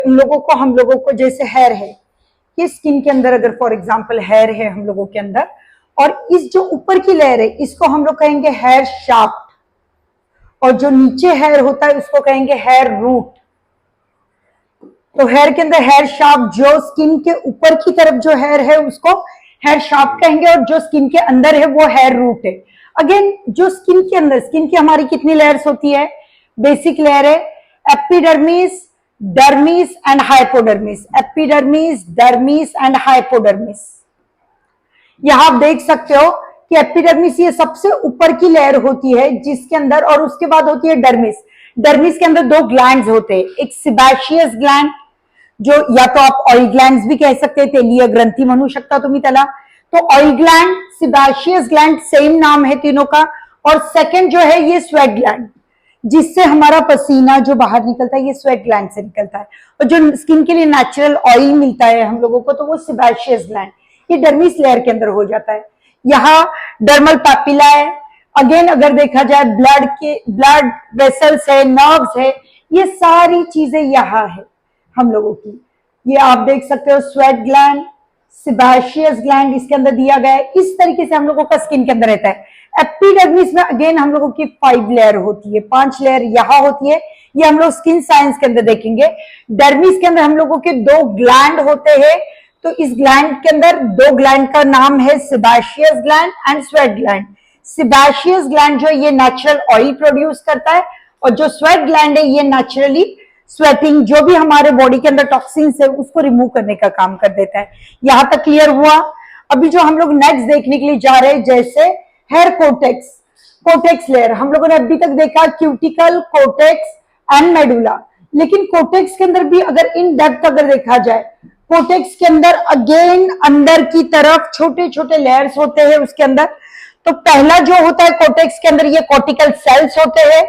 इन लोगों को, हम लोगों को जैसे हेयर है, ये स्किन के अंदर अगर फॉर एग्जांपल हेयर है हम लोगों के अंदर, और इस जो ऊपर की लेयर है इसको हम लोग कहेंगे हेयर शाफ्ट, और जो नीचे हेयर होता है उसको कहेंगे हेयर रूट। तो हेयर के अंदर हेयर शाफ्ट, जो स्किन के ऊपर की तरफ जो हेयर है उसको हेयर शाफ्ट कहेंगे, और जो स्किन के अंदर है वो हेयर रूट है। अगेन जो स्किन के अंदर, स्किन की हमारी कितनी लेयर्स होती है? बेसिक लेयर है epidermis, dermis and hypodermis. Epidermis, dermis and hypodermis. यहां आप देख सकते हो कि एपिडर्मिस ये सबसे ऊपर की लेयर होती है जिसके अंदर, और उसके बाद होती है डर्मिस। डर्मिस के अंदर दो ग्लैंड्स होते हैं, एक सिबैशियस ग्लैंड, जो या तो आप ऑयल ग्लैंड्स भी कह सकते हैं, तेलीय ग्रंथी म्हणू शकता तुम्ही त्याला। तो oil gland, sebaceous gland, same नाम है तीनों का। और सेकंड जो है ये स्वेट ग्लैंड, जिससे हमारा पसीना जो बाहर निकलता है ये स्वेट ग्लैंड से निकलता है, और जो स्किन के लिए नेचुरल ऑयल मिलता है हम लोगों को तो वो सिबैशियस ग्लैंड, ये डर्मिस लेयर के अंदर हो जाता है। यहाँ डर्मल पैपिला है। अगेन अगर देखा जाए ब्लड वेसल्स है, नर्व्स है, ये सारी चीजें यहाँ है हम लोगों की। ये आप देख सकते हो स्वेट ग्लैंड, सिबैशियस ग्लैंड इसके अंदर दिया गया है। इस तरीके से हम लोगों का स्किन के अंदर रहता है। एपिडर्मिस में अगेन हम लोगों की 5 लेयर होती है, 5 लेयर यहाँ होती है, ये हम लोग स्किन साइंस के अंदर देखेंगे। डर्मिस के अंदर हम लोगों के 2 ग्लैंड होते हैं, तो इस ग्लैंड के अंदर 2 ग्लैंड का नाम है sebaceous gland and sweat gland. Sebaceous gland जो ये नेचुरल ऑयल प्रोड्यूस करता है, और जो स्वेट ग्लैंड है ये नेचुरली स्वेटिंग, जो भी हमारे बॉडी के अंदर टॉक्सिन्स है उसको रिमूव करने का काम कर देता है। यहां तक क्लियर हुआ? अभी जो हम लोग नेक्स्ट देखने के लिए जा रहे हैं, जैसे हेयर कोटेक्स, कोटेक्स लेयर हम लोगों ने अभी तक देखा क्यूटिकल, कोटेक्स एंड मेडुला। लेकिन कोटेक्स के अंदर भी अगर इन डेप्थ अगर देखा जाए, कोटेक्स के अंदर अगेन अंदर की तरफ छोटे छोटे लेयर्स होते हैं उसके अंदर। तो पहला जो होता है कोटेक्स के अंदर, ये कोर्टिकल सेल्स होते हैं,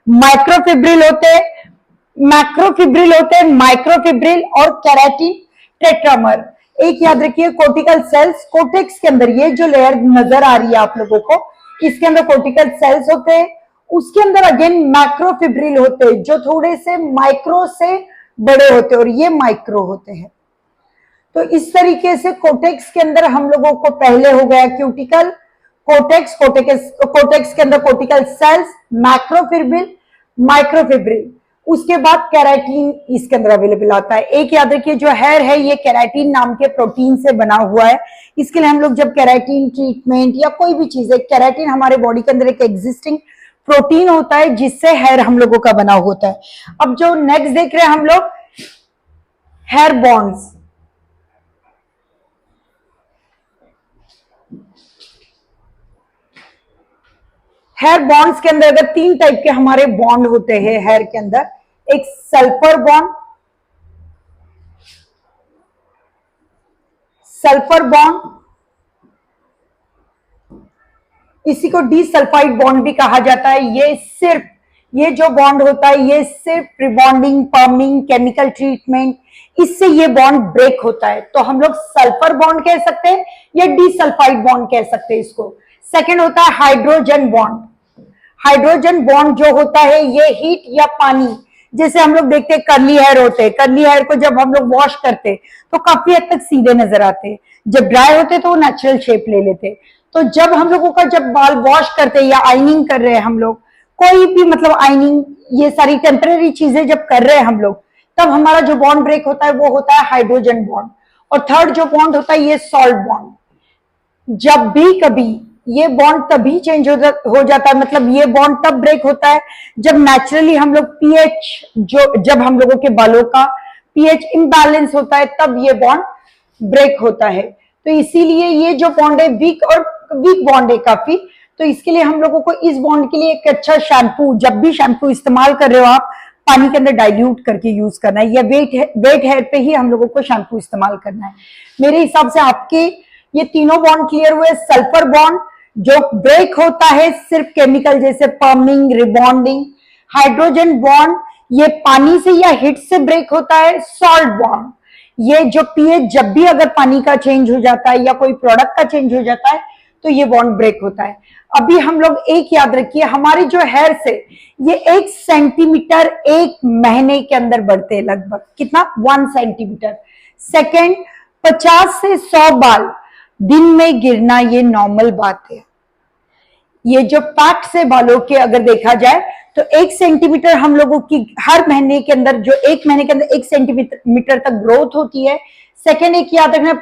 माइक्रोफिब्रिल होते हैं, मैक्रोफिब्रिल होते हैं, माइक्रोफिब्रिल और केराटिन टेट्रामर। एक याद रखिए, कोर्टिकल सेल्स, कोटेक्स के अंदर ये जो लेयर नजर आ रही है आप लोगों को, इसके अंदर कोर्टिकल सेल्स होते हैं। उसके अंदर अगेन मैक्रोफिब्रिल होते हैं जो थोड़े से माइक्रो से बड़े होते हैं, और ये माइक्रो होते हैं। तो इस तरीके से कोटेक्स के अंदर हम लोगों को पहले हो गया क्यूटिकल, कोटेक्स, कोटेक्स के अंदर कोर्टिकल सेल्स, मैक्रोफिब्रिल, माइक्रोफिब्रिल, उसके बाद केराटिन इसके अंदर अवेलेबल आता है। एक याद रखिए, जो हेयर है ये केराटिन नाम के प्रोटीन से बना हुआ है। इसके लिए हम लोग जब केराटिन ट्रीटमेंट या कोई भी चीज है, केराटिन हमारे बॉडी के अंदर एक एग्जिस्टिंग प्रोटीन होता है जिससे हेयर हम लोगों का बना होता है। अब जो नेक्स्ट देख रहे हैं हम लोग, हेयर बॉन्ड्स। हेयर बॉन्ड्स के अंदर अगर 3 टाइप के हमारे बॉन्ड होते हैं हेयर के अंदर, एक सल्फर बॉन्ड, सल्फर बॉन्ड, इसी को डिसल्फाइड बॉन्ड भी कहा जाता है। ये जो बॉन्ड होता है ये सिर्फ रिबॉन्डिंग, पर्मिंग, केमिकल ट्रीटमेंट, इससे ये बॉन्ड ब्रेक होता है। तो हम लोग सल्फर बॉन्ड कह सकते हैं या डिसल्फाइड बॉन्ड कह सकते हैं इसको। सेकेंड होता है हाइड्रोजन बॉन्ड। हाइड्रोजन बॉन्ड जो होता है ये हीट या पानी, जैसे हम लोग देखते हैं कर्ली हेयर होते हैं, कर्ली हेयर को जब हम लोग वॉश करते हैं तो काफी हद तक सीधे नजर आते हैं, जब ड्राई होते तो वो नेचुरल शेप ले लेते। तो जब हम लोगों का जब बाल वॉश करते हैं या आइनिंग कर रहे हैं हम लोग, कोई भी मतलब आइनिंग, ये सारी टेम्परेरी चीजें जब कर रहे हैं हम लोग, तब हमारा जो बॉन्ड ब्रेक होता है वो होता है हाइड्रोजन बॉन्ड। और थर्ड जो बॉन्ड होता है ये सॉल्ट बॉन्ड। जब भी कभी ये बॉन्ड तभी चेंज हो जाता है, मतलब ये बॉन्ड तब ब्रेक होता है जब नेचुरली हम लोग पीएच, जब हम लोगों के बालों का पीएच इम्बैलेंस होता है तब ये बॉन्ड ब्रेक होता है। तो इसीलिए ये जो बॉन्ड है वीक बॉन्ड है काफी। तो इसके लिए हम लोगों को इस बॉन्ड के लिए एक अच्छा शैम्पू, जब भी शैम्पू इस्तेमाल कर रहे हो आप, पानी के अंदर डाइल्यूट करके यूज करना है, या वेट हेयर पे ही हम लोगों को शैम्पू इस्तेमाल करना है। मेरे हिसाब से आपके ये तीनों बॉन्ड क्लियर हुए। सल्फर बॉन्ड जो ब्रेक होता है सिर्फ केमिकल जैसे पर्मिंग, रिबॉन्डिंग। हाइड्रोजन बॉन्ड ये पानी से या हीट से ब्रेक होता है। सॉल्ट बॉन्ड ये जो पीएच जब भी अगर पानी का चेंज हो जाता है या कोई प्रोडक्ट का चेंज हो जाता है तो ये बॉन्ड ब्रेक होता है। अभी हम लोग एक याद रखिए, हमारे जो हेयर से ये 1 सेंटीमीटर 1 महीने के अंदर बढ़ते हैं, लगभग कितना 1 सेंटीमीटर। सेकेंड, 50 से 100 बाल दिन में गिरना ये नॉर्मल बात है। ये जो पैक्ट है बालों के अगर देखा जाए तो 1 सेंटीमीटर हम लोगों की हर महीने के अंदर, जो 1 महीने के अंदर 1 सेंटीमीटर तक ग्रोथ होती है। सेकेंड एक याद रखना,